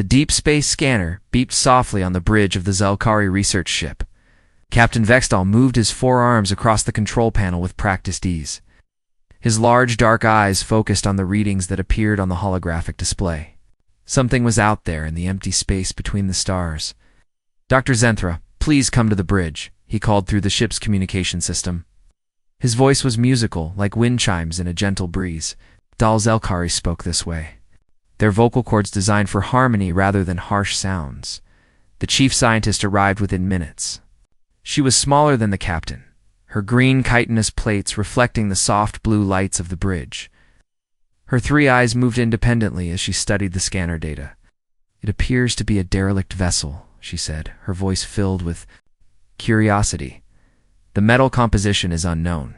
The deep space scanner beeped softly on the bridge of the Zelkari research ship. Captain Vextal moved his forearms across the control panel with practiced ease. His large dark eyes focused on the readings that appeared on the holographic display. Something was out there in the empty space between the stars. "Dr. Zenthra, please come to the bridge," he called through the ship's communication system. His voice was musical, like wind chimes in a gentle breeze. Dal Zelkari spoke this way, their vocal cords designed for harmony rather than harsh sounds. The chief scientist arrived within minutes. She was smaller than the captain, her green chitinous plates reflecting the soft blue lights of the bridge. Her three eyes moved independently as she studied the scanner data. "It appears to be a derelict vessel," she said, her voice filled with curiosity. "The metal composition is unknown.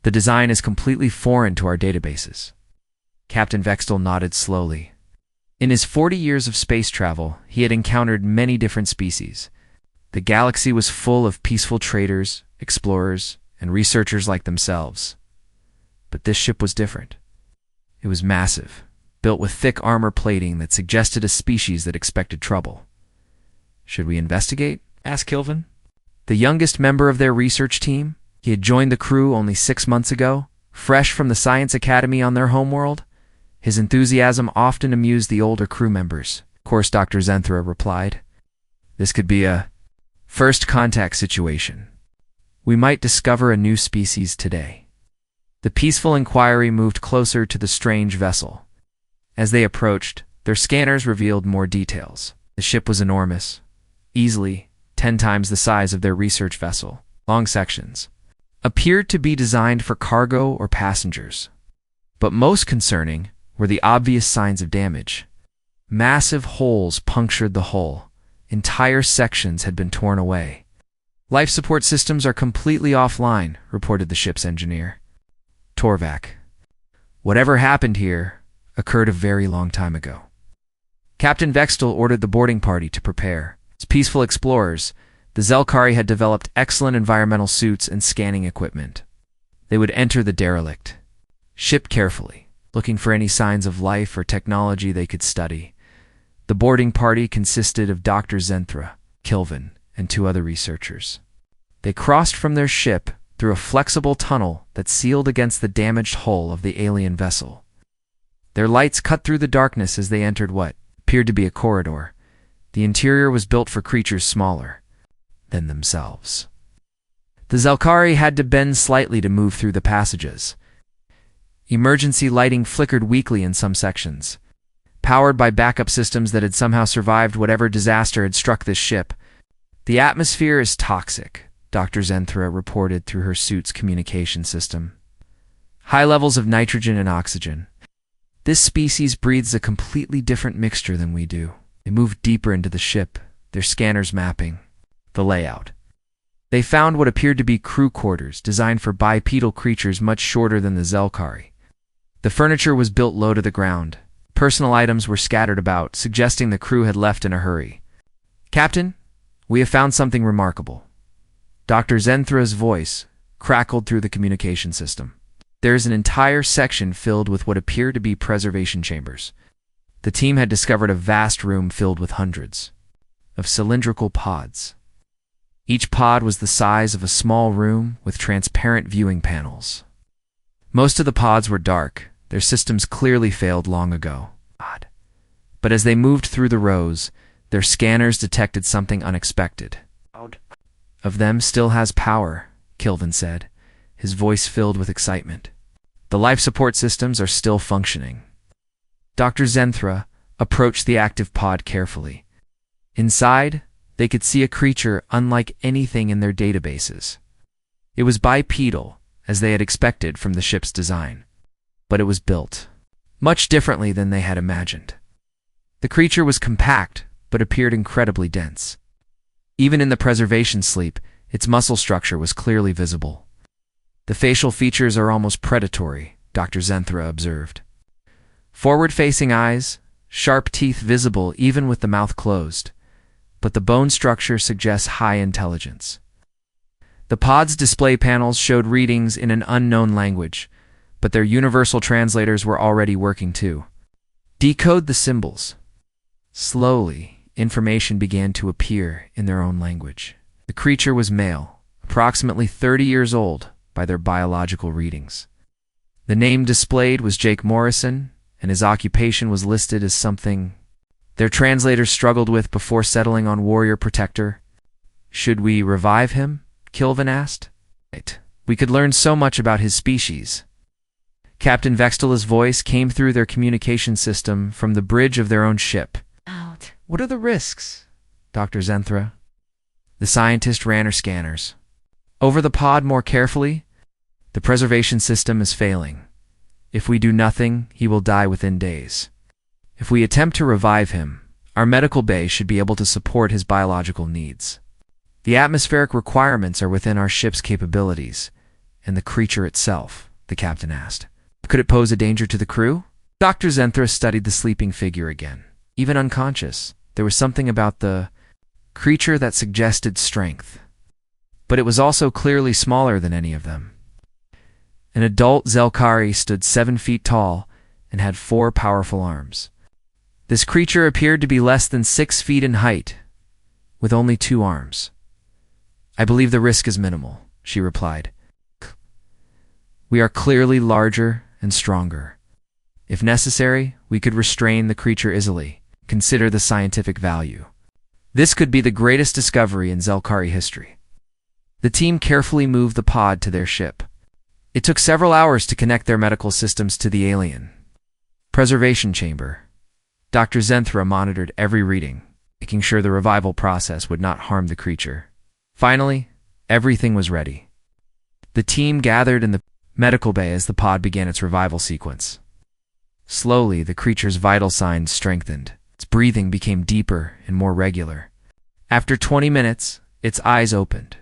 The design is completely foreign to our databases." Captain Vextal nodded slowly. In his 40 years of space travel, he had encountered many different species. The galaxy was full of peaceful traders, explorers, and researchers like themselves. But this ship was different. It was massive, built with thick armor plating that suggested a species that expected trouble. "Should we investigate?" asked Kilvin. The youngest member of their research team, he had joined the crew only 6 months ago, fresh from the Science Academy on their homeworld. His enthusiasm often amused the older crew members. "Of course," Dr. Zenthra replied. "This could be a first contact situation. We might discover a new species today." The peaceful inquiry moved closer to the strange vessel. As they approached, their scanners revealed more details. The ship was enormous, easily 10 times the size of their research vessel. Long sections appeared to be designed for cargo or passengers. But most concerning were the obvious signs of damage. Massive holes punctured the hull. Entire sections had been torn away. "Life support systems are completely offline," reported the ship's engineer, Torvak. "Whatever happened here occurred a very long time ago." Captain Vextal ordered the boarding party to prepare. As peaceful explorers, the Zelkari had developed excellent environmental suits and scanning equipment. They would enter the derelict, ship carefully, looking for any signs of life or technology they could study. The boarding party consisted of Dr. Zenthra, Kilvin, and 2 other researchers. They crossed from their ship through a flexible tunnel that sealed against the damaged hull of the alien vessel. Their lights cut through the darkness as they entered what appeared to be a corridor. The interior was built for creatures smaller than themselves. The Zelkari had to bend slightly to move through the passages. Emergency lighting flickered weakly in some sections. Powered by backup systems that had somehow survived whatever disaster had struck this ship. "The atmosphere is toxic," Dr. Zenthra reported through her suit's communication system. "High levels of nitrogen and oxygen. This species breathes a completely different mixture than we do." They moved deeper into the ship, their scanners mapping the layout. They found what appeared to be crew quarters designed for bipedal creatures much shorter than the Zelkari. The furniture was built low to the ground. Personal items were scattered about, suggesting the crew had left in a hurry. "Captain, we have found something remarkable." Dr. Zenthra's voice crackled through the communication system. "There is an entire section filled with what appear to be preservation chambers." The team had discovered a vast room filled with hundreds of cylindrical pods. Each pod was the size of a small room with transparent viewing panels. Most of the pods were dark. Their systems clearly failed long ago. But as they moved through the rows, their scanners detected something unexpected. "Of them still has power," Kilvin said, his voice filled with excitement. "The life support systems are still functioning." Dr. Zenthra approached the active pod carefully. Inside, they could see a creature unlike anything in their databases. It was bipedal, as they had expected from the ship's design. But it was built much differently than they had imagined. The creature was compact, but appeared incredibly dense. Even in the preservation sleep, its muscle structure was clearly visible. "The facial features are almost predatory," Dr. Zenthra observed. Forward-facing eyes, sharp teeth visible even with the mouth closed, but the bone structure suggests high intelligence. The pod's display panels showed readings in an unknown language, but their universal translators were already working too. "Decode the symbols," Slowly, information began to appear in their own language. The creature was male, approximately 30 years old by their biological readings. The name displayed was Jake Morrison, and his occupation was listed as something their translators struggled with before settling on warrior protector. Should we revive him? Kilvin asked. We could learn so much about his species. Captain Vextala's voice came through their communication system from the bridge of their own ship. Out. What are the risks, Dr. Zenthra? The scientist ran her scanners over the pod more carefully. The preservation system is failing. If we do nothing, he will die within days. If we attempt to revive him, our medical bay should be able to support his biological needs. The atmospheric requirements are within our ship's capabilities, and the creature itself, the captain asked. Could it pose a danger to the crew? Dr. Zenthra studied the sleeping figure again. Even unconscious, there was something about the creature that suggested strength. But it was also clearly smaller than any of them. An adult Zelkari stood 7 feet tall and had 4 powerful arms. This creature appeared to be less than 6 feet in height, with only 2 arms. I believe the risk is minimal, she replied. We are clearly larger and stronger. If necessary, we could restrain the creature easily. Consider the scientific value. This could be the greatest discovery in Zelkari history. The team carefully moved the pod to their ship. It took several hours to connect their medical systems to the alien preservation chamber. Dr. Zenthra monitored every reading, making sure the revival process would not harm the creature. Finally, everything was ready. The team gathered in the medical bay as the pod began its revival sequence. Slowly, the creature's vital signs strengthened. Its breathing became deeper and more regular. After 20 minutes, its eyes opened.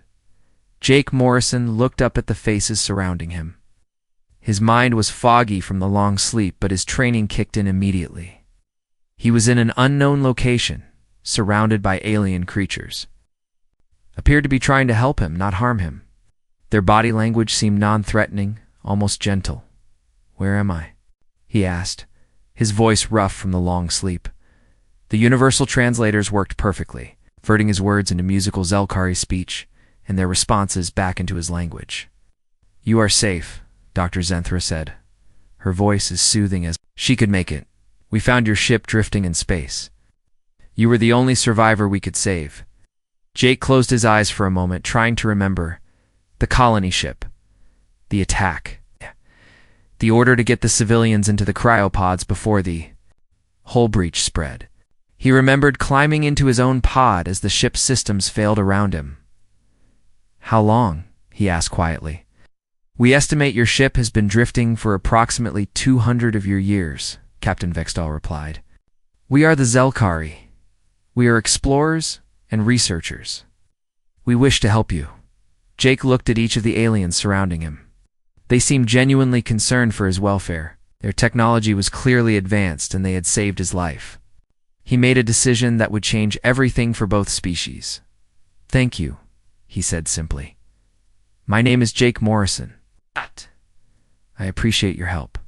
Jake Morrison looked up at the faces surrounding him. His mind was foggy from the long sleep, but his training kicked in immediately. He was in an unknown location, surrounded by alien creatures. Appeared to be trying to help him, not harm him. Their body language seemed non-threatening, almost gentle. "Where am I?" he asked, his voice rough from the long sleep. The universal translators worked perfectly, converting his words into musical Zelkari speech, and their responses back into his language. "You are safe," Dr. Zenthra said. Her voice as soothing as she could make it. "We found your ship drifting in space. You were the only survivor we could save." Jake closed his eyes for a moment, trying to remember. The colony ship. The attack. The order to get the civilians into the cryopods before the hull breach spread. He remembered climbing into his own pod as the ship's systems failed around him. "How long?" he asked quietly. "We estimate your ship has been drifting for approximately 200 of your years," Captain Vextal replied. "We are the Zelkari. We are explorers and researchers. We wish to help you." Jake looked at each of the aliens surrounding him. They seemed genuinely concerned for his welfare. Their technology was clearly advanced, and they had saved his life. He made a decision that would change everything for both species. "Thank you," he said simply. "My name is Jake Morrison. I appreciate your help."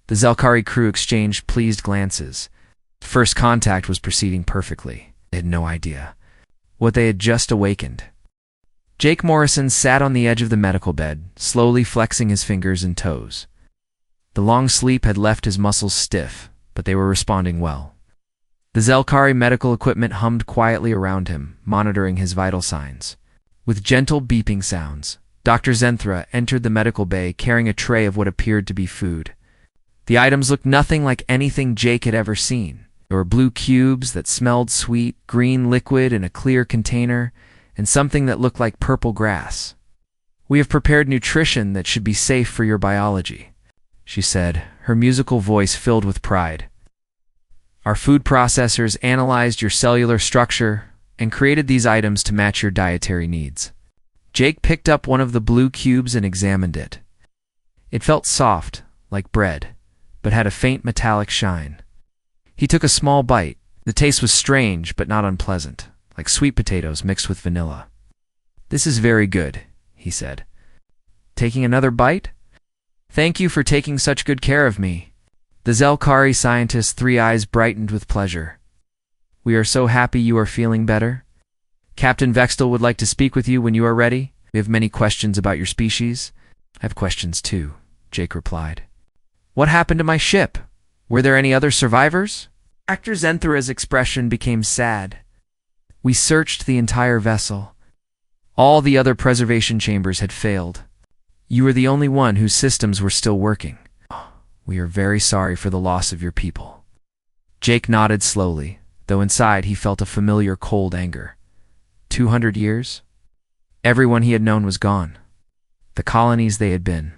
The Zelkari crew exchanged pleased glances. First contact was proceeding perfectly. They had no idea what they had just awakened. Jake Morrison sat on the edge of the medical bed, slowly flexing his fingers and toes. The long sleep had left his muscles stiff, but they were responding well. The Zelkari medical equipment hummed quietly around him, monitoring his vital signs. With gentle beeping sounds, Dr. Zenthra entered the medical bay carrying a tray of what appeared to be food. The items looked nothing like anything Jake had ever seen. There were blue cubes that smelled sweet, green liquid in a clear container, and something that looked like purple grass. "We have prepared nutrition that should be safe for your biology," she said, her musical voice filled with pride. "Our food processors analyzed your cellular structure and created these items to match your dietary needs." Jake picked up one of the blue cubes and examined it. It felt soft, like bread, but had a faint metallic shine. He took a small bite. The taste was strange, but not unpleasant, like sweet potatoes mixed with vanilla. "This is very good," he said. "Taking another bite?" "Thank you for taking such good care of me." The Zelkari scientist's 3 eyes brightened with pleasure. We are so happy you are feeling better. Captain Vextel would like to speak with you when you are ready. We have many questions about your species. I have questions too, Jake replied. What happened to my ship? Were there any other survivors? Actor Zenthra's expression became sad. We searched the entire vessel. All the other preservation chambers had failed. You were the only one whose systems were still working. We are very sorry for the loss of your people. Jake nodded slowly, though inside he felt a familiar cold anger. 200 years? Everyone he had known was gone. The colonies they had been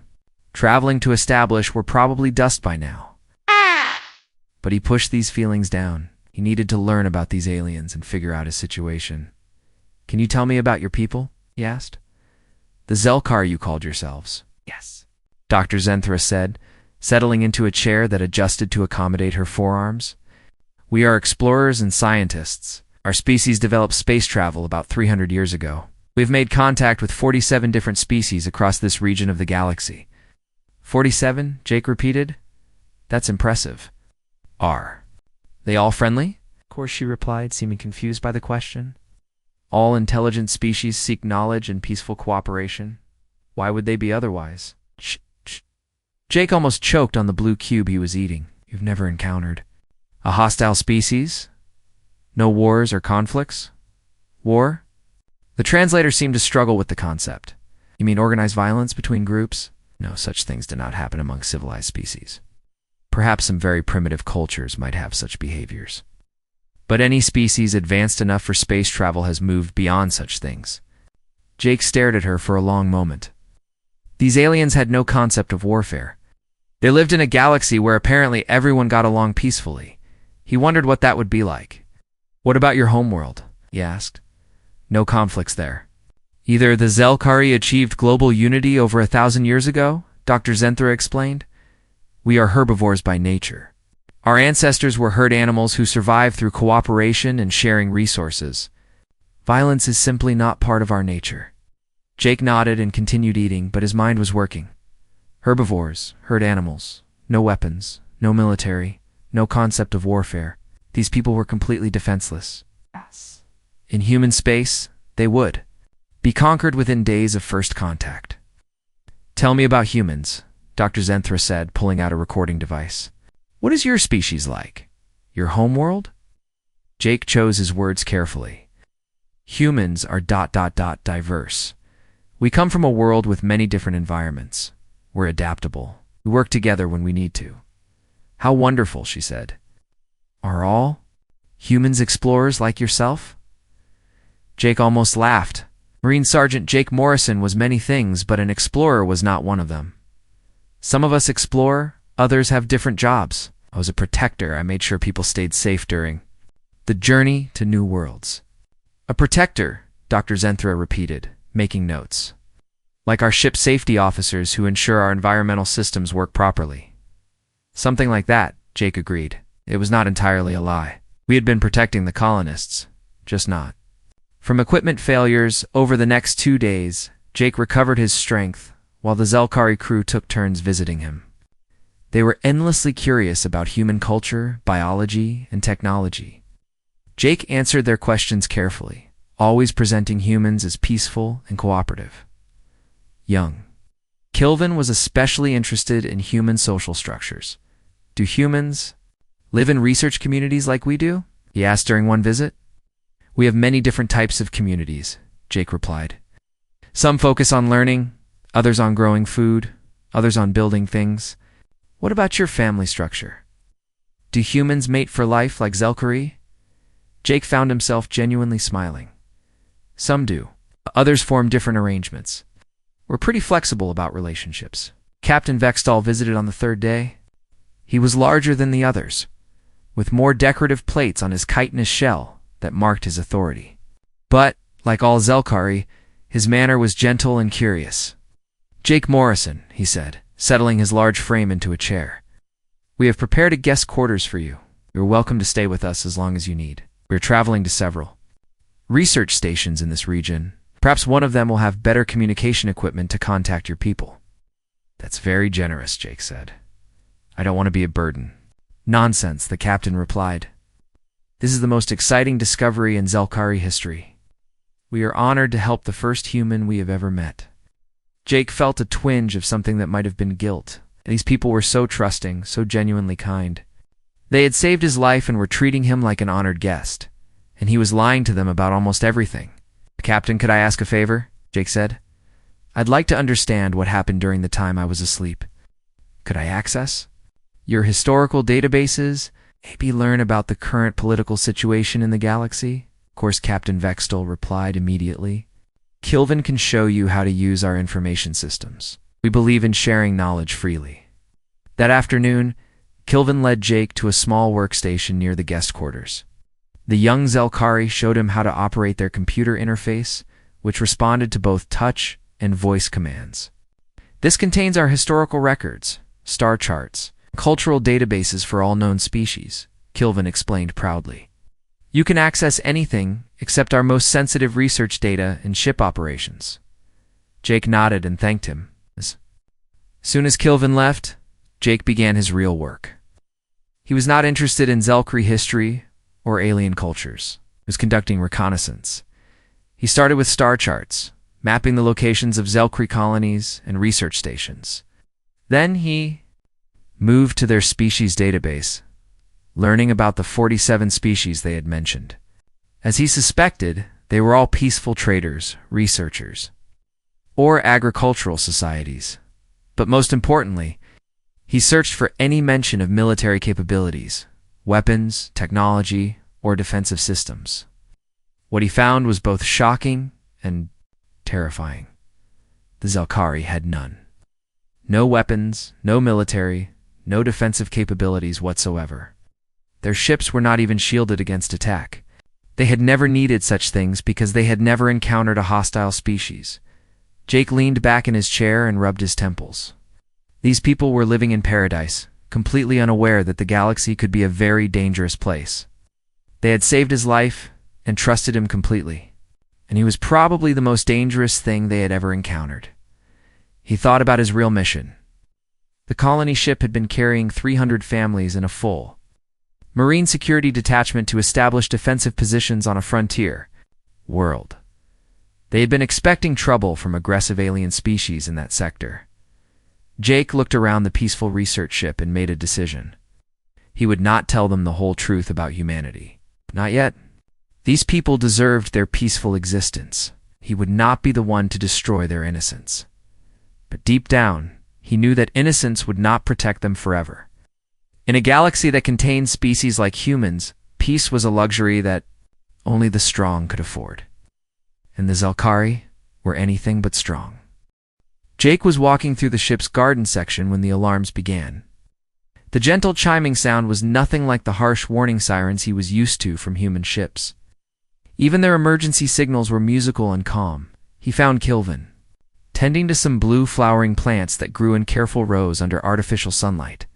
traveling to establish were probably dust by now. But he pushed these feelings down. He needed to learn about these aliens and figure out his situation. Can you tell me about your people? He asked. The Zelkar you called yourselves. Yes, Dr. Zenthra said, settling into a chair that adjusted to accommodate her forearms. We are explorers and scientists. Our species developed space travel about 300 years ago. We have made contact with 47 different species across this region of the galaxy. 47? Jake repeated. That's impressive. Are they all friendly? Of course, she replied, seeming confused by the question. All intelligent species seek knowledge and peaceful cooperation. Why would they be otherwise? Jake almost choked on the blue cube he was eating. You've never encountered a hostile species? No wars or conflicts? War? The translator seemed to struggle with the concept. You mean organized violence between groups? No, such things do not happen among civilized species. Perhaps some very primitive cultures might have such behaviors. But any species advanced enough for space travel has moved beyond such things. Jake stared at her for a long moment. These aliens had no concept of warfare. They lived in a galaxy where apparently everyone got along peacefully. He wondered what that would be like. What about your homeworld? He asked. No conflicts there. Either the Zelkari achieved global unity over 1,000 years ago, Dr. Zenthra explained. We are herbivores by nature. Our ancestors were herd animals who survived through cooperation and sharing resources. Violence is simply not part of our nature. Jake nodded and continued eating, but his mind was working. Herbivores, herd animals, no weapons, no military, no concept of warfare. These people were completely defenseless. Yes. In human space, they would be conquered within days of first contact. Tell me about humans, Dr. Zenthra said, pulling out a recording device. What is your species like? Your homeworld? Jake chose his words carefully. Humans are ... diverse. We come from a world with many different environments. We're adaptable. We work together when we need to. How wonderful, she said. Are all humans explorers like yourself? Jake almost laughed. Marine Sergeant Jake Morrison was many things, but an explorer was not one of them. Some of us explore, others have different jobs. I was a protector. I made sure people stayed safe during the journey to new worlds. A protector, Dr. Zenthra repeated, making notes. Like our ship safety officers who ensure our environmental systems work properly. Something like that, Jake agreed. It was not entirely a lie. We had been protecting the colonists, just not. From equipment failures over the next 2 days, Jake recovered his strength, while the Zelkari crew took turns visiting him. They were endlessly curious about human culture, biology, and technology. Jake answered their questions carefully, always presenting humans as peaceful and cooperative. Young. Kilvin was especially interested in human social structures. Do humans live in research communities like we do? He asked during one visit. We have many different types of communities, Jake replied. Some focus on learning, others on growing food, others on building things. What about your family structure? Do humans mate for life like Zelkari? Jake found himself genuinely smiling. Some do. Others form different arrangements. We're pretty flexible about relationships. Captain Vextal visited on the 3rd day. He was larger than the others, with more decorative plates on his chitinous shell that marked his authority. But, like all Zelkari, his manner was gentle and curious. Jake Morrison, he said, settling his large frame into a chair. We have prepared a guest quarters for you. You're welcome to stay with us as long as you need. We're traveling to several research stations in this region. Perhaps one of them will have better communication equipment to contact your people. That's very generous, Jake said. I don't want to be a burden. Nonsense, the captain replied. This is the most exciting discovery in Zelkari history. We are honored to help the first human we have ever met." Jake felt a twinge of something that might have been guilt. These people were so trusting, so genuinely kind. They had saved his life and were treating him like an honored guest. And he was lying to them about almost everything. "Captain, could I ask a favor?" Jake said. "I'd like to understand what happened during the time I was asleep. Could I access your historical databases? Maybe learn about the current political situation in the galaxy?" Of course, Captain Vextel replied immediately. "Kilvin can show you how to use our information systems. We believe in sharing knowledge freely." That afternoon, Kilvin led Jake to a small workstation near the guest quarters. The young Zelkari showed him how to operate their computer interface, which responded to both touch and voice commands. "This contains our historical records, star charts, cultural databases for all known species," Kilvin explained proudly. "You can access anything except our most sensitive research data and ship operations." Jake nodded and thanked him. As soon as Kilvin left, Jake began his real work. He was not interested in Zelkri history or alien cultures. He was conducting reconnaissance. He started with star charts, mapping the locations of Zelkri colonies and research stations. Then he moved to their species database, learning about the 47 species they had mentioned. As he suspected, they were all peaceful traders, researchers, or agricultural societies. But most importantly, he searched for any mention of military capabilities, weapons, technology, or defensive systems. What he found was both shocking and terrifying. The Zelkari had none. No weapons, no military, no defensive capabilities whatsoever. Their ships were not even shielded against attack. They had never needed such things because they had never encountered a hostile species. Jake leaned back in his chair and rubbed his temples. These people were living in paradise, completely unaware that the galaxy could be a very dangerous place. They had saved his life and trusted him completely, and he was probably the most dangerous thing they had ever encountered. He thought about his real mission. The colony ship had been carrying 300 families in a full marine security detachment to establish defensive positions on a frontier world. They had been expecting trouble from aggressive alien species in that sector. Jake looked around the peaceful research ship and made a decision. He would not tell them the whole truth about humanity. Not yet. These people deserved their peaceful existence. He would not be the one to destroy their innocence. But deep down, he knew that innocence would not protect them forever. In a galaxy that contained species like humans, peace was a luxury that only the strong could afford. And the Zelkari were anything but strong. Jake was walking through the ship's garden section when the alarms began. The gentle chiming sound was nothing like the harsh warning sirens he was used to from human ships. Even their emergency signals were musical and calm. He found Kilvin, tending to some blue flowering plants that grew in careful rows under artificial sunlight.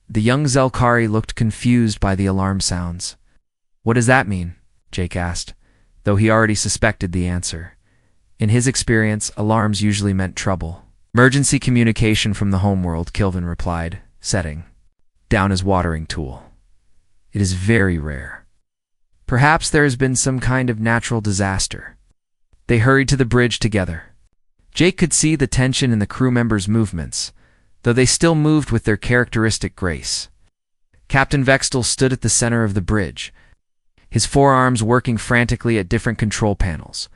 The young Zelkari looked confused by the alarm sounds. "What does that mean?" Jake asked, though he already suspected the answer. In his experience, alarms usually meant trouble. "Emergency communication from the homeworld," Kilvin replied, setting down his watering tool. "It is very rare. Perhaps there has been some kind of natural disaster." They hurried to the bridge together. Jake could see the tension in the crew members' movements, though they still moved with their characteristic grace. Captain Vextel stood at the center of the bridge, his forearms working frantically at different control panels.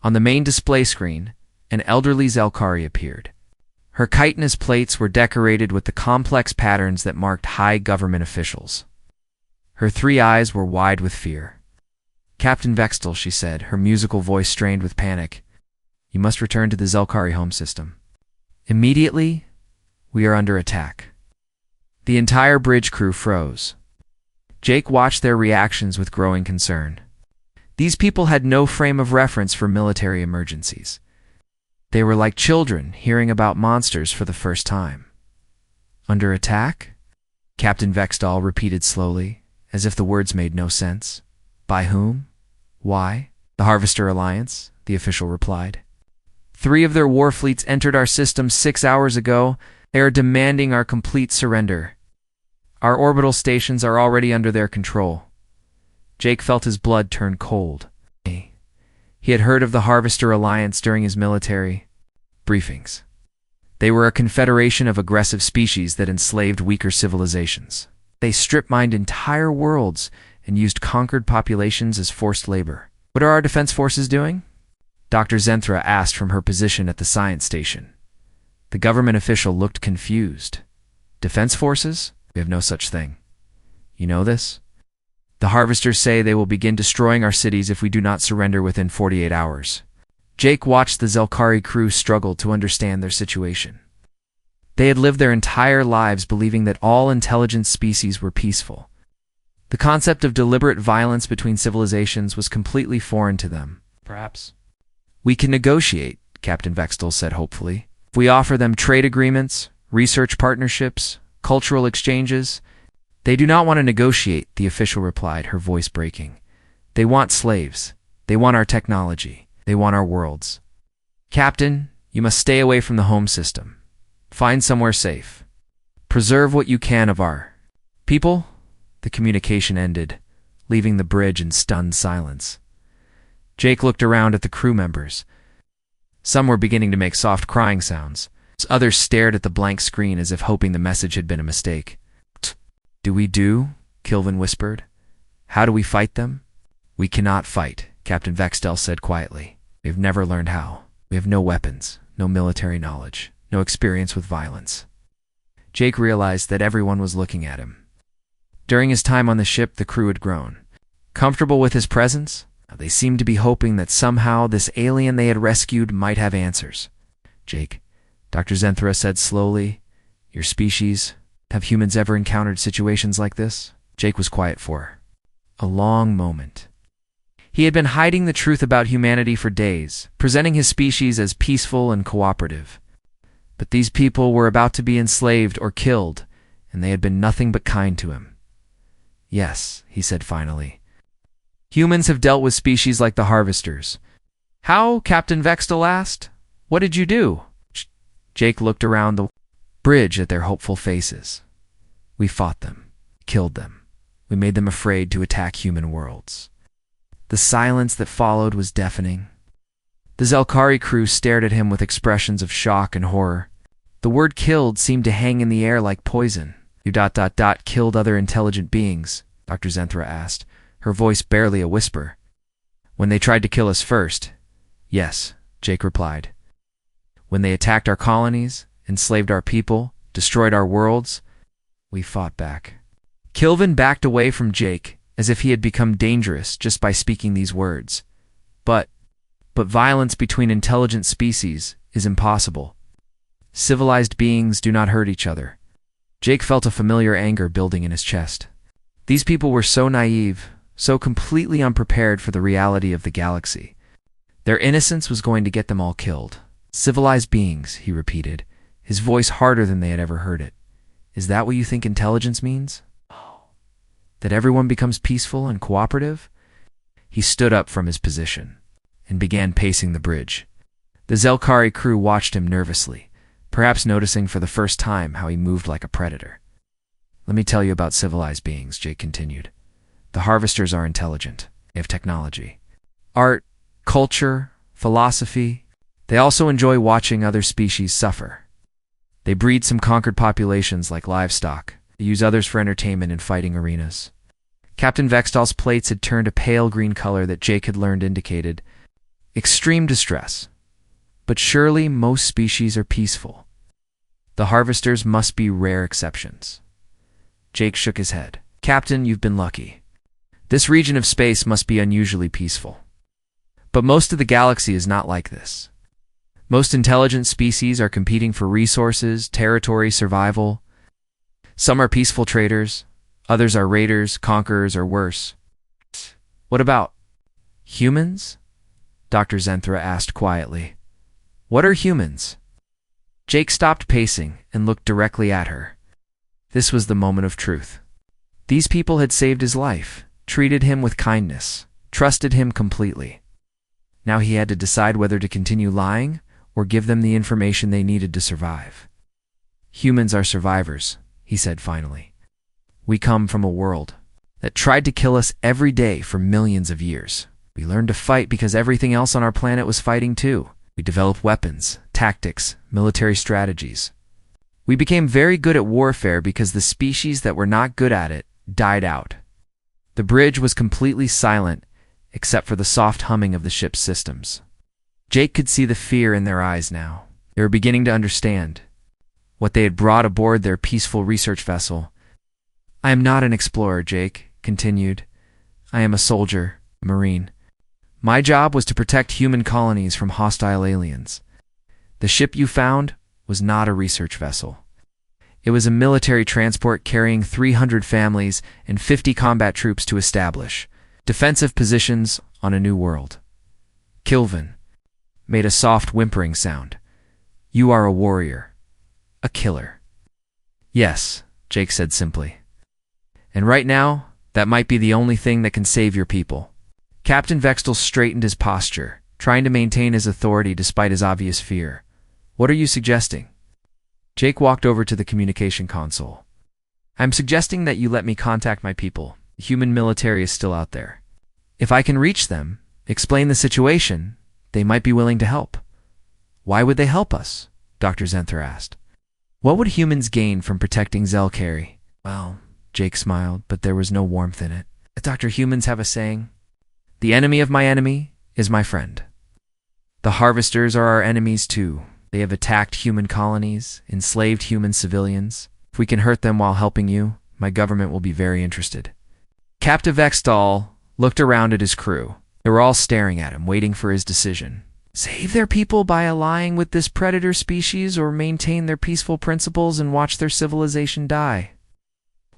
On the main display screen, an elderly Zelkari appeared. Her chitinous plates were decorated with the complex patterns that marked high government officials. Her 3 eyes were wide with fear. "Captain Vextel," she said, her musical voice strained with panic, "you must return to the Zelkari home system. Immediately, we are under attack." The entire bridge crew froze. Jake watched their reactions with growing concern. These people had no frame of reference for military emergencies. They were like children hearing about monsters for the first time. "Under attack?" Captain Vextel repeated slowly, as if the words made no sense. "By whom? Why?" "The Harvester Alliance," the official replied. 3 of their war fleets entered our system 6 hours ago. They are demanding our complete surrender. Our orbital stations are already under their control. Jake felt his blood turn cold. He had heard of the Harvester Alliance during his military briefings. They were a confederation of aggressive species that enslaved weaker civilizations. They strip-mined entire worlds and used conquered populations as forced labor. What are our defense forces doing? Dr. Zenthra asked from her position at the science station. The government official looked confused. Defense forces? We have no such thing. You know this? The harvesters say they will begin destroying our cities if we do not surrender within 48 hours. Jake watched the Zelkari crew struggle to understand their situation. They had lived their entire lives believing that all intelligent species were peaceful. The concept of deliberate violence between civilizations was completely foreign to them. Perhaps. We can negotiate, Captain Vextel said hopefully. If we offer them trade agreements, research partnerships, cultural exchanges. They do not want to negotiate, the official replied, her voice breaking. They want slaves. They want our technology. They want our worlds. Captain, you must stay away from the home system. Find somewhere safe. Preserve what you can of our people. The communication ended, leaving the bridge in stunned silence. Jake looked around at the crew members. Some were beginning to make soft crying sounds. Others stared at the blank screen as if hoping the message had been a mistake. Do we do? Kilvin whispered. How do we fight them? We cannot fight, Captain Vextel said quietly. We have never learned how. We have no weapons, no military knowledge, no experience with violence. Jake realized that everyone was looking at him. During his time on the ship, the crew had grown. Comfortable with his presence, they seemed to be hoping that somehow this alien they had rescued might have answers. Jake, Dr. Zenthra said slowly, your species, have humans ever encountered situations like this? Jake was quiet for a long moment. He had been hiding the truth about humanity for days, presenting his species as peaceful and cooperative. But these people were about to be enslaved or killed, and they had been nothing but kind to him. Yes, he said finally. Humans have dealt with species like the harvesters. How? Captain Vextel asked. What did you do? Jake looked around the bridge at their hopeful faces. We fought them, killed them. We made them afraid to attack human worlds. The silence that followed was deafening. The Zelkari crew stared at him with expressions of shock and horror. The word killed seemed to hang in the air like poison. You ... killed other intelligent beings, Dr. Zenthra asked, her voice barely a whisper. When they tried to kill us first. Yes, Jake replied. When they attacked our colonies, enslaved our people, destroyed our worlds, we fought back. Kilvin backed away from Jake, as if he had become dangerous just by speaking these words. But violence between intelligent species is impossible. Civilized beings do not hurt each other. Jake felt a familiar anger building in his chest. These people were so naive, so completely unprepared for the reality of the galaxy. Their innocence was going to get them all killed. Civilized beings, he repeated, his voice harder than they had ever heard it. Is that what you think intelligence means? That everyone becomes peaceful and cooperative? He stood up from his position and began pacing the bridge. The Zelkari crew watched him nervously, perhaps noticing for the first time how he moved like a predator. Let me tell you about civilized beings, Jake continued. The harvesters are intelligent. They have technology, art, culture, philosophy. They also enjoy watching other species suffer. They breed some conquered populations like livestock. They use others for entertainment in fighting arenas. Captain Vextal's plates had turned a pale green color that Jake had learned indicated extreme distress. But surely most species are peaceful. The harvesters must be rare exceptions. Jake shook his head. Captain, you've been lucky. This region of space must be unusually peaceful. But most of the galaxy is not like this. Most intelligent species are competing for resources, territory, survival. Some are peaceful traders, others are raiders, conquerors, or worse. What about humans? Dr. Zenthra asked quietly. What are humans? Jake stopped pacing and looked directly at her. This was the moment of truth. These people had saved his life, treated him with kindness, trusted him completely. Now he had to decide whether to continue lying or give them the information they needed to survive. Humans are survivors, he said finally. We come from a world. that tried to kill us every day for millions of years. We learned to fight because everything else on our planet was fighting too. We developed weapons, tactics, military strategies. We became very good at warfare because the species that were not good at it died out. The bridge was completely silent, except for the soft humming of the ship's systems. Jake could see the fear in their eyes now. They were beginning to understand what they had brought aboard their peaceful research vessel. "I am not an explorer," Jake continued. "I am a soldier, a Marine. My job was to protect human colonies from hostile aliens. The ship you found was not a research vessel. It was a military transport carrying 300 families and 50 combat troops to establish defensive positions on a new world." Kilvin made a soft whimpering sound. "You are a warrior, a killer." "Yes," Jake said simply. "And right now, that might be the only thing that can save your people." Captain Vextel straightened his posture, trying to maintain his authority despite his obvious fear. "What are you suggesting?" Jake walked over to the communication console. "I'm suggesting that you let me contact my people. The human military is still out there. If I can reach them, explain the situation, they might be willing to help." "Why would they help us?" Dr. Zenthra asked. "What would humans gain from protecting Zelkari?" "Well," Jake smiled, but there was no warmth in it. "Dr. Humans have a saying. The enemy of my enemy is my friend. The harvesters are our enemies too. They have attacked human colonies, enslaved human civilians. If we can hurt them while helping you, my government will be very interested." Captain Vextal looked around at his crew. They were all staring at him, waiting for his decision. Save their people by allying with this predator species, or maintain their peaceful principles and watch their civilization die?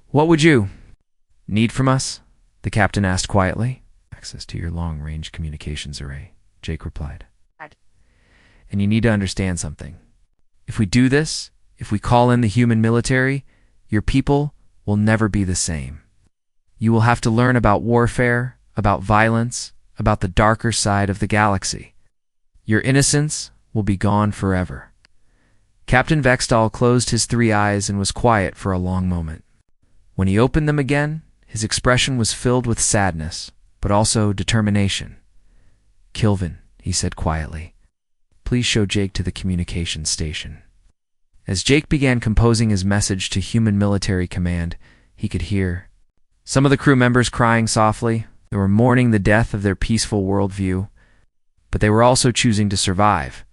"What would you need from us?" the captain asked quietly. "Access to your long-range communications array," Jake replied. "And you need to understand something. If we do this, if we call in the human military, your people will never be the same. You will have to learn about warfare, about violence, about the darker side of the galaxy. Your innocence will be gone forever." Captain Vextal closed his 3 eyes and was quiet for a long moment. When he opened them again, his expression was filled with sadness, but also determination. "Kilvin," he said quietly, "please show Jake to the communications station." As Jake began composing his message to Human Military Command, he could hear some of the crew members crying softly. They were mourning the death of their peaceful worldview, but they were also choosing to survive.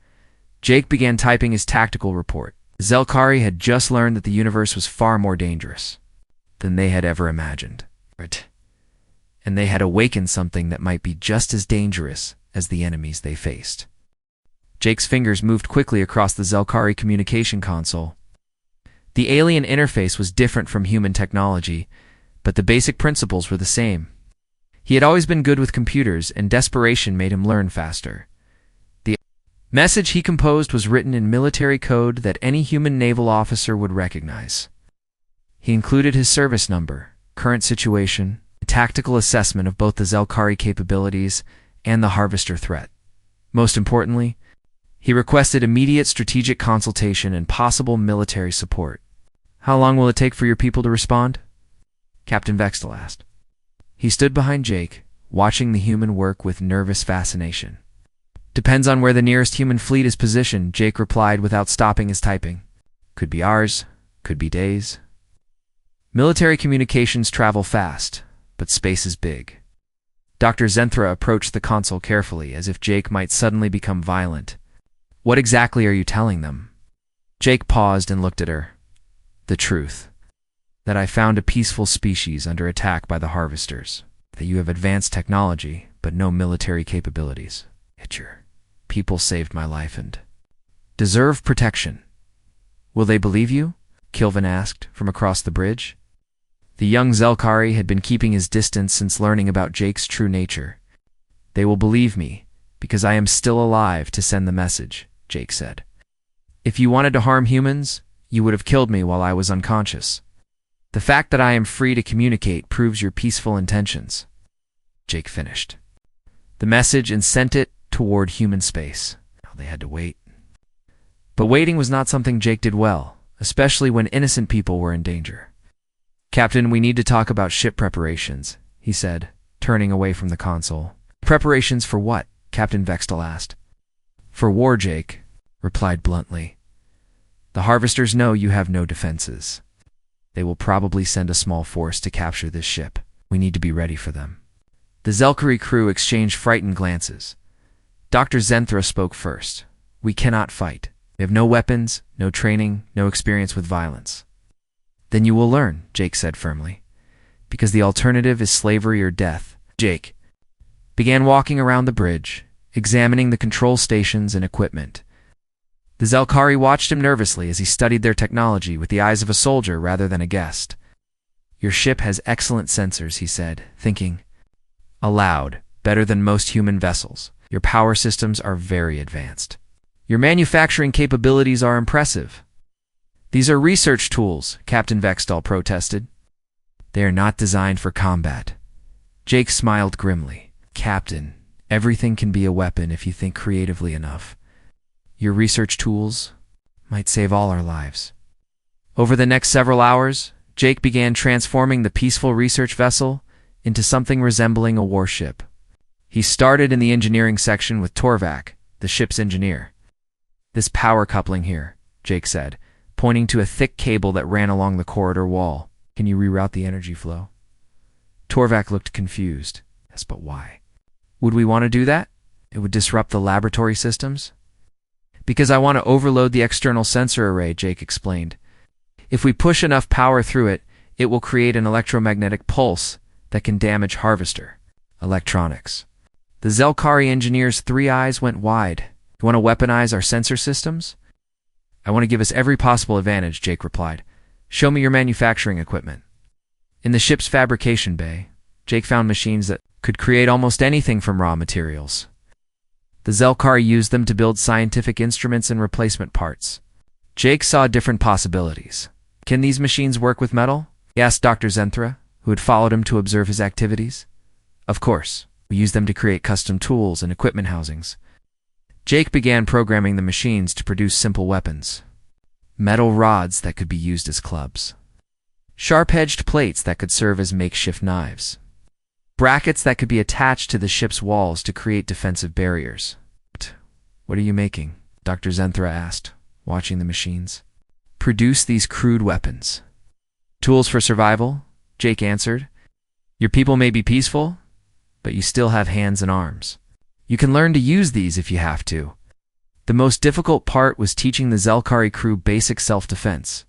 Jake began typing his tactical report. Zelkari had just learned that the universe was far more dangerous than they had ever imagined. And they had awakened something that might be just as dangerous as the enemies they faced. Jake's fingers moved quickly across the Zelkari communication console. The alien interface was different from human technology, but the basic principles were the same. He had always been good with computers, and desperation made him learn faster. The message he composed was written in military code that any human naval officer would recognize. He included his service number, current situation, a tactical assessment of both the Zelkari capabilities and the harvester threat. Most importantly, he requested immediate strategic consultation and possible military support. "How long will it take for your people to respond?" Captain Vextel asked. He stood behind Jake, watching the human work with nervous fascination. "Depends on where the nearest human fleet is positioned," Jake replied without stopping his typing. "Could be hours, could be days." Military communications travel fast, but space is big. Dr. Zenthra approached the console carefully, as if Jake might suddenly become violent. "What exactly are you telling them?" Jake paused and looked at her. "The truth. That I found a peaceful species under attack by the harvesters. That you have advanced technology, but no military capabilities. Yet your people saved my life and deserve protection." "Will they believe you?" Kilvin asked from across the bridge. The young Zelkari had been keeping his distance since learning about Jake's true nature. "They will believe me, because I am still alive to send the message," Jake said. "If you wanted to harm humans, you would have killed me while I was unconscious. The fact that I am free to communicate proves your peaceful intentions." Jake finished the message and sent it toward human space. They had to wait. But waiting was not something Jake did well, especially when innocent people were in danger. "Captain, we need to talk about ship preparations," he said, turning away from the console. "Preparations for what?" Captain Vextal asked. "For war, Jake," replied bluntly. "The harvesters know you have no defenses. They will probably send a small force to capture this ship. We need to be ready for them." The Zelkari crew exchanged frightened glances. Dr. Zenthra spoke first. "We cannot fight. We have no weapons, no training, no experience with violence." "Then you will learn," Jake said firmly, "because the alternative is slavery or death." Jake began walking around the bridge, examining the control stations and equipment. The Zelkari watched him nervously as he studied their technology with the eyes of a soldier rather than a guest. "Your ship has excellent sensors," he said, thinking aloud, "better than most human vessels. Your power systems are very advanced. Your manufacturing capabilities are impressive." "These are research tools," Captain Vextal protested. "They are not designed for combat." Jake smiled grimly. "Captain, everything can be a weapon if you think creatively enough. Your research tools might save all our lives." Over the next several hours, Jake began transforming the peaceful research vessel into something resembling a warship. He started in the engineering section with Torvak, the ship's engineer. "This power coupling here," Jake said, pointing to a thick cable that ran along the corridor wall. "Can you reroute the energy flow?" Torvak looked confused. "Yes, but why?" "Would we want to do that? It would disrupt the laboratory systems." "Because I want to overload the external sensor array," Jake explained. "If we push enough power through it, it will create an electromagnetic pulse that can damage harvester electronics." The Zelkari engineer's three eyes went wide. "You want to weaponize our sensor systems?" "I want to give us every possible advantage," Jake replied. "Show me your manufacturing equipment." In the ship's fabrication bay, Jake found machines that could create almost anything from raw materials. The Zelkari used them to build scientific instruments and replacement parts. Jake saw different possibilities. "Can these machines work with metal?" he asked Dr. Zenthra, who had followed him to observe his activities. "Of course. We use them to create custom tools and equipment housings." Jake began programming the machines to produce simple weapons. Metal rods that could be used as clubs. Sharp-edged plates that could serve as makeshift knives. Brackets that could be attached to the ship's walls to create defensive barriers. "What are you making?" Dr. Zenthra asked, watching the machines. "Produce these crude weapons." "Tools for survival," Jake answered. "Your people may be peaceful, but you still have hands and arms. You can learn to use these if you have to." The most difficult part was teaching the Zelkari crew basic self-defense.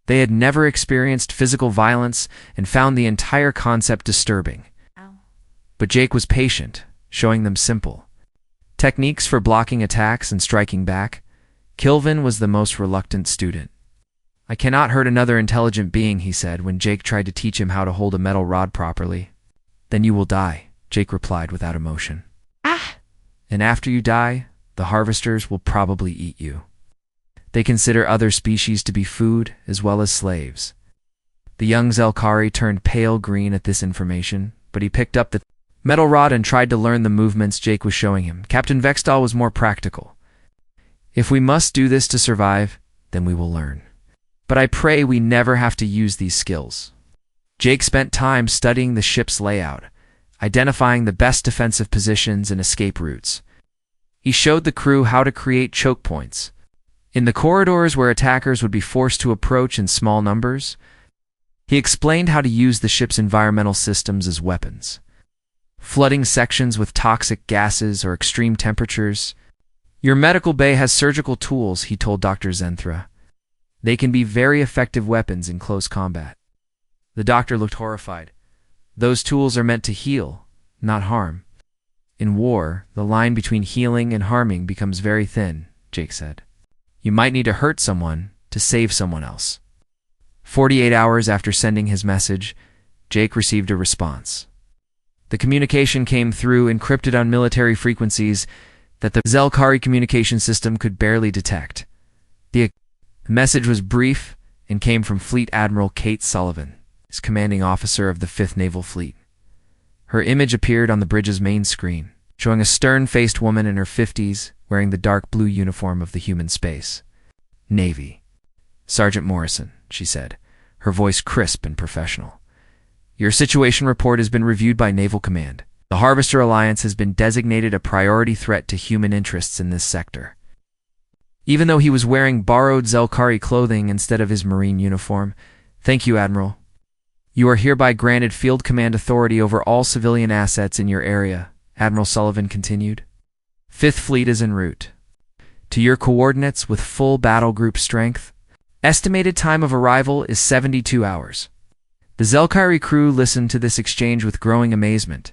They had never experienced physical violence and found the entire concept disturbing. But Jake was patient, showing them simple techniques for blocking attacks and striking back. Kilvin was the most reluctant student. "I cannot hurt another intelligent being," he said when Jake tried to teach him how to hold a metal rod properly. "Then you will die," Jake replied without emotion. "Ah! And after you die, the harvesters will probably eat you. They consider other species to be food as well as slaves." The young Zelkari turned pale green at this information, but he picked up the metal rod and tried to learn the movements Jake was showing him. Captain Vextal was more practical. "If we must do this to survive, then we will learn. But I pray we never have to use these skills." Jake spent time studying the ship's layout, identifying the best defensive positions and escape routes. He showed the crew how to create choke points in the corridors where attackers would be forced to approach in small numbers. He explained how to use the ship's environmental systems as weapons, flooding sections with toxic gases or extreme temperatures. "Your medical bay has surgical tools," he told Dr. Zenthra. "They can be very effective weapons in close combat." The doctor looked horrified. "Those tools are meant to heal, not harm." "In war, the line between healing and harming becomes very thin," Jake said. "You might need to hurt someone to save someone else." 48 hours after sending his message, Jake received a response. The communication came through encrypted on military frequencies that the Zelkari communication system could barely detect. The message was brief and came from Fleet Admiral Kate Sullivan, his commanding officer of the 5th Naval Fleet. Her image appeared on the bridge's main screen, showing a stern-faced woman in her 50s wearing the dark blue uniform of the human space Navy. "Sergeant Morrison," she said, her voice crisp and professional. "Your situation report has been reviewed by Naval Command. The Harvester Alliance has been designated a priority threat to human interests in this sector." Even though he was wearing borrowed Zelkari clothing instead of his Marine uniform, "Thank you, Admiral. You are hereby granted field command authority over all civilian assets in your area," Admiral Sullivan continued. "Fifth Fleet is en route. To your coordinates with full battle group strength. Estimated time of arrival is 72 hours. The Zelkari crew listened to this exchange with growing amazement.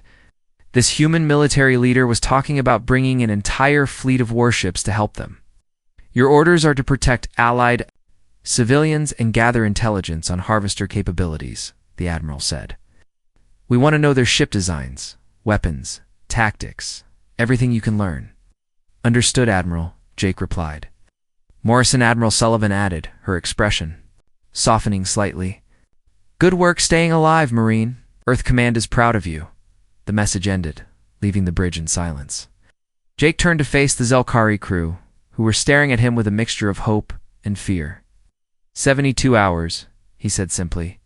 This human military leader was talking about bringing an entire fleet of warships to help them. "Your orders are to protect allied civilians and gather intelligence on Harvester capabilities," the Admiral said. "We want to know their ship designs, weapons, tactics, everything you can learn." "Understood, Admiral," Jake replied. Morrison Admiral Sullivan added, her expression softening slightly. "Good work staying alive, Marine. Earth Command is proud of you." The message ended, leaving the bridge in silence. Jake turned to face the Zelkari crew, who were staring at him with a mixture of hope and fear. 72 hours, he said simply.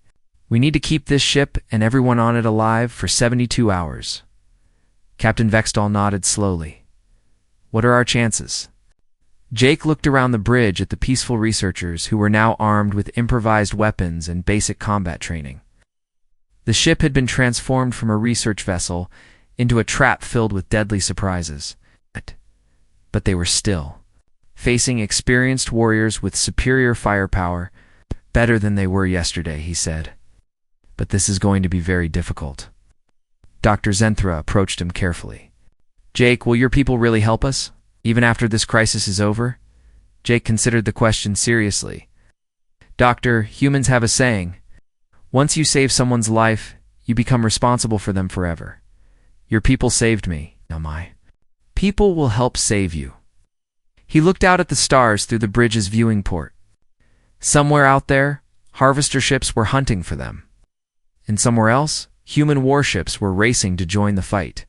"We need to keep this ship and everyone on it alive for 72 hours. Captain Vextall nodded slowly. "What are our chances?" Jake looked around the bridge at the peaceful researchers who were now armed with improvised weapons and basic combat training. The ship had been transformed from a research vessel into a trap filled with deadly surprises. But they were still facing experienced warriors with superior firepower, better than they were yesterday, he said. "But this is going to be very difficult." Dr. Zenthra approached him carefully. "Jake, will your people really help us, even after this crisis is over?" Jake considered the question seriously. "Doctor, humans have a saying. Once you save someone's life, you become responsible for them forever. Your people saved me. Now my people will help save you." He looked out at the stars through the bridge's viewing port. Somewhere out there, harvester ships were hunting for them. And somewhere else, human warships were racing to join the fight.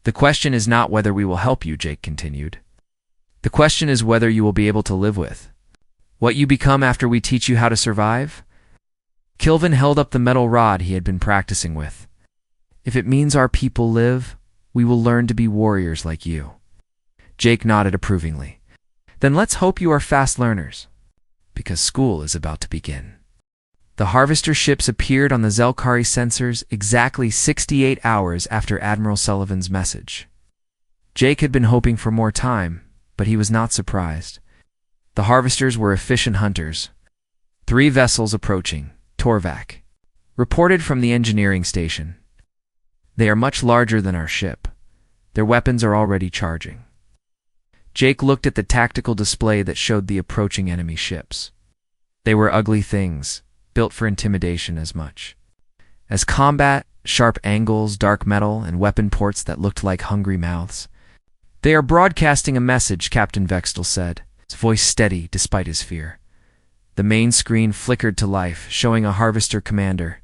"The question is not whether we will help you," Jake continued. "The question is whether you will be able to live with what you become after we teach you how to survive." Kilvin held up the metal rod he had been practicing with. "If it means our people live, we will learn to be warriors like you." Jake nodded approvingly. "Then let's hope you are fast learners, because school is about to begin." The harvester ships appeared on the Zelkari sensors exactly 68 hours after Admiral Sullivan's message. Jake had been hoping for more time, but he was not surprised. The harvesters were efficient hunters. 3 vessels approaching, Torvak reported from the engineering station. "They are much larger than our ship. Their weapons are already charging." Jake looked at the tactical display that showed the approaching enemy ships. They were ugly things, built for intimidation as much as combat, sharp angles, dark metal, and weapon ports that looked like hungry mouths. "They are broadcasting a message," Captain Vextall said, his voice steady despite his fear. The main screen flickered to life, showing a harvester commander.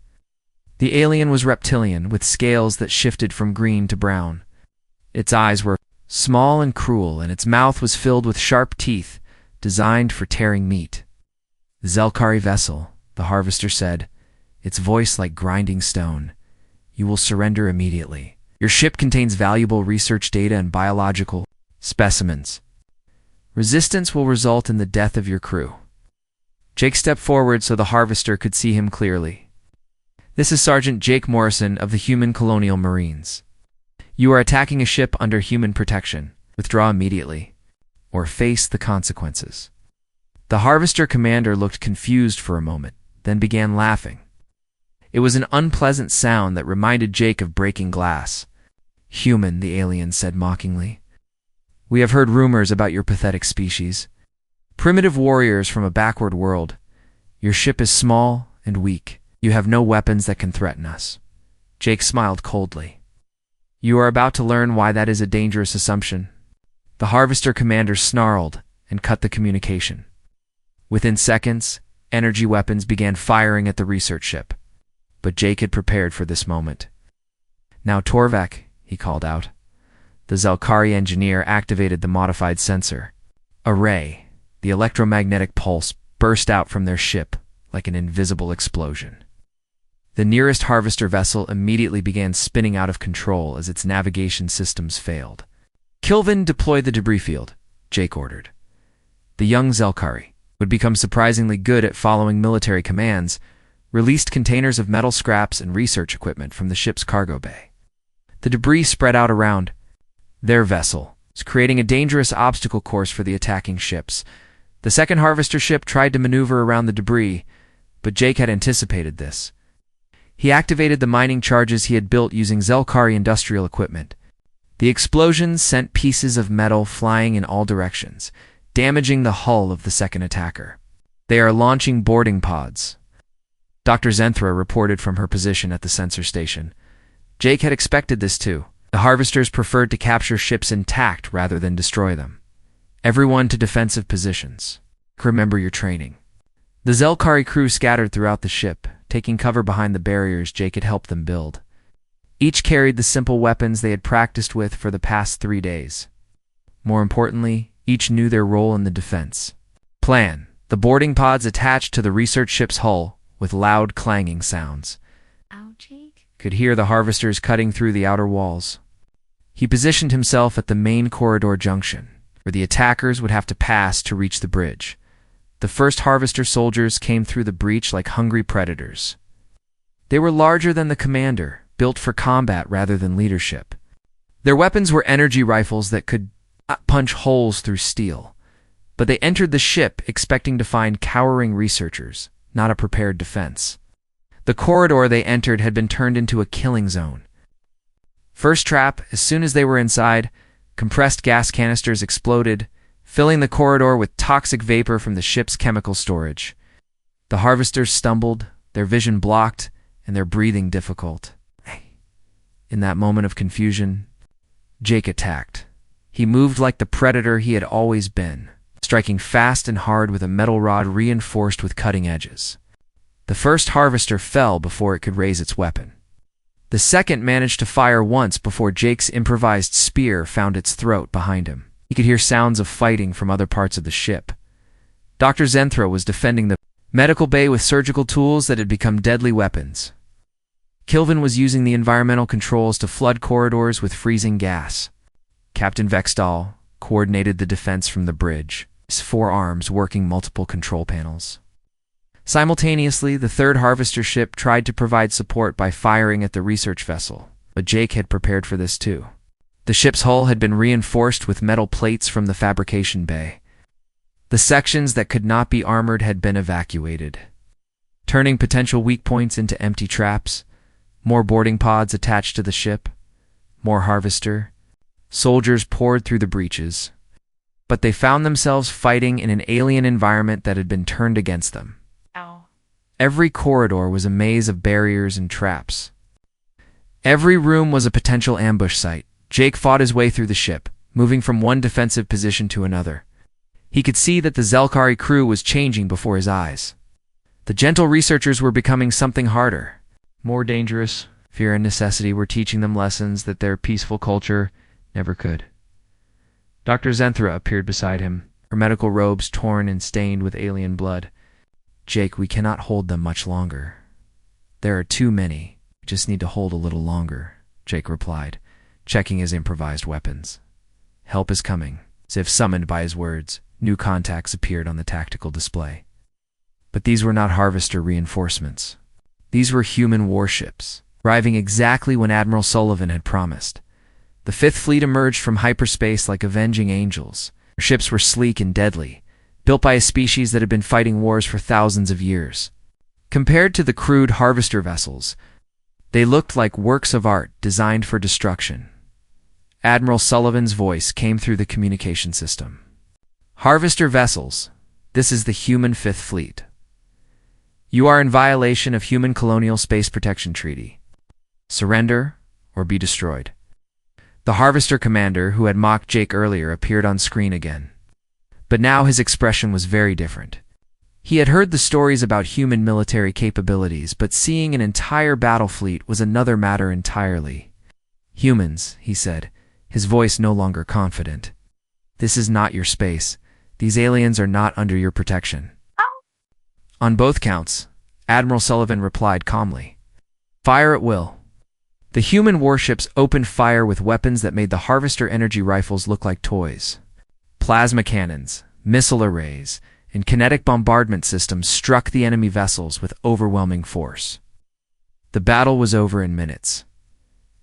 The alien was reptilian, with scales that shifted from green to brown. Its eyes were small and cruel, and its mouth was filled with sharp teeth, designed for tearing meat. "The Zelkari vessel," the harvester said, its voice like grinding stone. "You will surrender immediately. Your ship contains valuable research data and biological specimens. Resistance will result in the death of your crew." Jake stepped forward so the harvester could see him clearly. "This is Sergeant Jake Morrison of the Human Colonial Marines. You are attacking a ship under human protection. Withdraw immediately, or face the consequences." The harvester commander looked confused for a moment, then began laughing. It was an unpleasant sound that reminded Jake of breaking glass. "Human," the alien said mockingly. "We have heard rumors about your pathetic species. Primitive warriors from a backward world. Your ship is small and weak. You have no weapons that can threaten us." Jake smiled coldly. "You are about to learn why that is a dangerous assumption." The harvester commander snarled and cut the communication. Within seconds, energy weapons began firing at the research ship. But Jake had prepared for this moment. "Now Torvak," he called out. The Zelkari engineer activated the modified sensor. A ray, the electromagnetic pulse, burst out from their ship like an invisible explosion. The nearest harvester vessel immediately began spinning out of control as its navigation systems failed. "Kilvin, deploy the debris field," Jake ordered. The young Zelkari, who had become surprisingly good at following military commands, released containers of metal scraps and research equipment from the ship's cargo bay. The debris spread out around their vessel, creating a dangerous obstacle course for the attacking ships. The second harvester ship tried to maneuver around the debris, but Jake had anticipated this. He activated the mining charges he had built using Zelkari industrial equipment. The explosions sent pieces of metal flying in all directions, damaging the hull of the second attacker. "They are launching boarding pods," Dr. Zenthra reported from her position at the sensor station. Jake had expected this too. The harvesters preferred to capture ships intact rather than destroy them. "Everyone to defensive positions. Remember your training." The Zelkari crew scattered throughout the ship, taking cover behind the barriers Jake had helped them build. Each carried the simple weapons they had practiced with for the past 3 days. More importantly, each knew their role in the defense. Plan: the boarding pods attached to the research ship's hull with loud clanging sounds. Jake Could hear the harvesters cutting through the outer walls. He positioned himself at the main corridor junction, where the attackers would have to pass to reach the bridge. The first harvester soldiers came through the breach like hungry predators. They were larger than the commander, built for combat rather than leadership. Their weapons were energy rifles that could punch holes through steel, but they entered the ship expecting to find cowering researchers, not a prepared defense. The corridor they entered had been turned into a killing zone. First trap, as soon as they were inside, compressed gas canisters exploded, filling the corridor with toxic vapor from the ship's chemical storage. The harvesters stumbled, their vision blocked, and their breathing difficult. In that moment of confusion, Jake attacked. He moved like the predator he had always been, striking fast and hard with a metal rod reinforced with cutting edges. The first harvester fell before it could raise its weapon. The second managed to fire once before Jake's improvised spear found its throat behind him. He could hear sounds of fighting from other parts of the ship. Dr. Zenthra was defending the medical bay with surgical tools that had become deadly weapons. Kilvin was using the environmental controls to flood corridors with freezing gas. Captain Vextal coordinated the defense from the bridge, his 4 arms working multiple control panels. Simultaneously, the third harvester ship tried to provide support by firing at the research vessel, but Jake had prepared for this too. The ship's hull had been reinforced with metal plates from the fabrication bay. The sections that could not be armored had been evacuated, turning potential weak points into empty traps. More boarding pods attached to the ship, more harvester. Soldiers poured through the breaches, but they found themselves fighting in an alien environment that had been turned against them. Ow. Every corridor was a maze of barriers and traps. Every room was a potential ambush site. Jake fought his way through the ship, moving from one defensive position to another. He could see that the Zelkari crew was changing before his eyes. The gentle researchers were becoming something harder, more dangerous. Fear and necessity were teaching them lessons that their peaceful culture never could. Dr. Zenthra appeared beside him, her medical robes torn and stained with alien blood. "Jake, we cannot hold them much longer. There are too many. We just need to hold a little longer," Jake replied, checking his improvised weapons. Help is coming. As if summoned by his words, new contacts appeared on the tactical display. But these were not harvester reinforcements. These were human warships, arriving exactly when Admiral Sullivan had promised. The Fifth Fleet emerged from hyperspace like avenging angels. Their ships were sleek and deadly, built by a species that had been fighting wars for thousands of years. Compared to the crude harvester vessels, they looked like works of art designed for destruction. Admiral Sullivan's voice came through the communication system. "Harvester vessels, this is the human Fifth Fleet. You are in violation of Human Colonial Space Protection Treaty. Surrender or be destroyed." The harvester commander who had mocked Jake earlier appeared on screen again. But now his expression was very different. He had heard the stories about human military capabilities, but seeing an entire battle fleet was another matter entirely. "Humans," he said, his voice no longer confident. "This is not your space. These aliens are not under your protection." On both counts, Admiral Sullivan replied calmly. Fire at will. The human warships opened fire with weapons that made the Harvester energy rifles look like toys. Plasma cannons, missile arrays, and kinetic bombardment systems struck the enemy vessels with overwhelming force. The battle was over in minutes.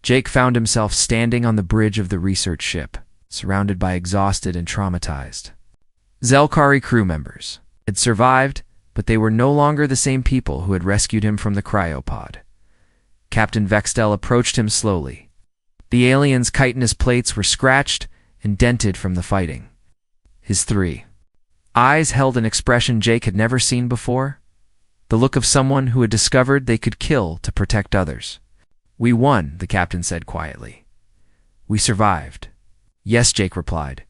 Jake found himself standing on the bridge of the research ship, surrounded by exhausted and traumatized Zelkari crew members. Had survived, but they were no longer the same people who had rescued him from the cryopod. Captain Vextel approached him slowly. The alien's chitinous plates were scratched and dented from the fighting. His three eyes held an expression Jake had never seen before, the look of someone who had discovered they could kill to protect others. We won, the captain said quietly. We survived. Yes, Jake replied.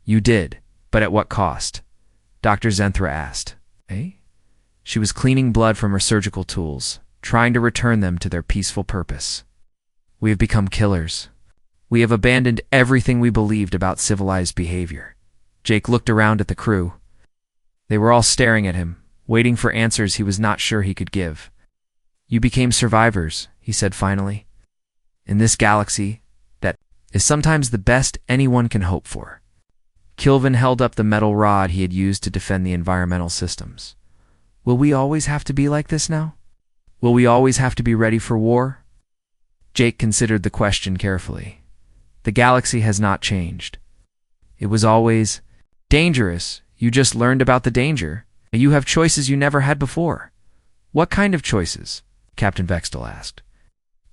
You did, but at what cost? Dr. Zenthra asked. Eh? She was cleaning blood from her surgical tools, trying to return them to their peaceful purpose. We have become killers. We have abandoned everything we believed about civilized behavior. Jake looked around at the crew. They were all staring at him, waiting for answers he was not sure he could give. You became survivors, he said finally. In this galaxy, that is sometimes the best anyone can hope for. Kilvin held up the metal rod he had used to defend the environmental systems. Will we always have to be like this now? Will we always have to be ready for war? Jake considered the question carefully. The galaxy has not changed. It was always dangerous. You just learned about the danger. You have choices you never had before. What kind of choices? Captain Vextel asked.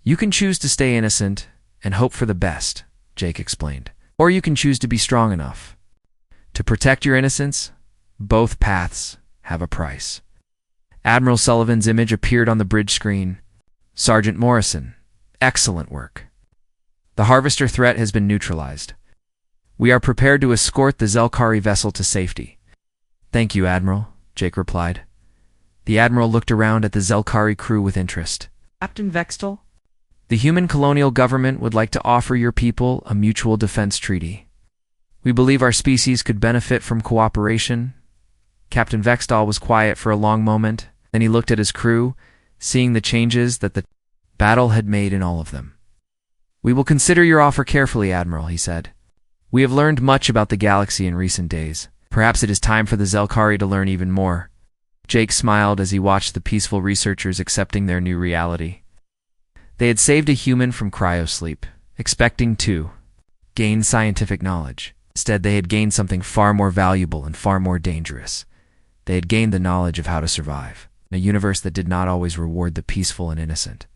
You can choose to stay innocent and hope for the best, Jake explained. Or you can choose to be strong enough to protect your innocence. Both paths have a price. Admiral Sullivan's image appeared on the bridge screen. Sergeant Morrison, excellent work. The Harvester threat has been neutralized. We are prepared to escort the Zelkari vessel to safety. Thank you, Admiral, Jake replied. The Admiral looked around at the Zelkari crew with interest. Captain Vextel? The human colonial government would like to offer your people a mutual defense treaty. We believe our species could benefit from cooperation. Captain Vextel was quiet for a long moment, then he looked at his crew, seeing the changes that the battle had made in all of them. We will consider your offer carefully, Admiral, he said. We have learned much about the galaxy in recent days. Perhaps it is time for the Zelkari to learn even more. Jake smiled as he watched the peaceful researchers accepting their new reality. They had saved a human from cryosleep, expecting to gain scientific knowledge. Instead, they had gained something far more valuable and far more dangerous. They had gained the knowledge of how to survive in a universe that did not always reward the peaceful and innocent.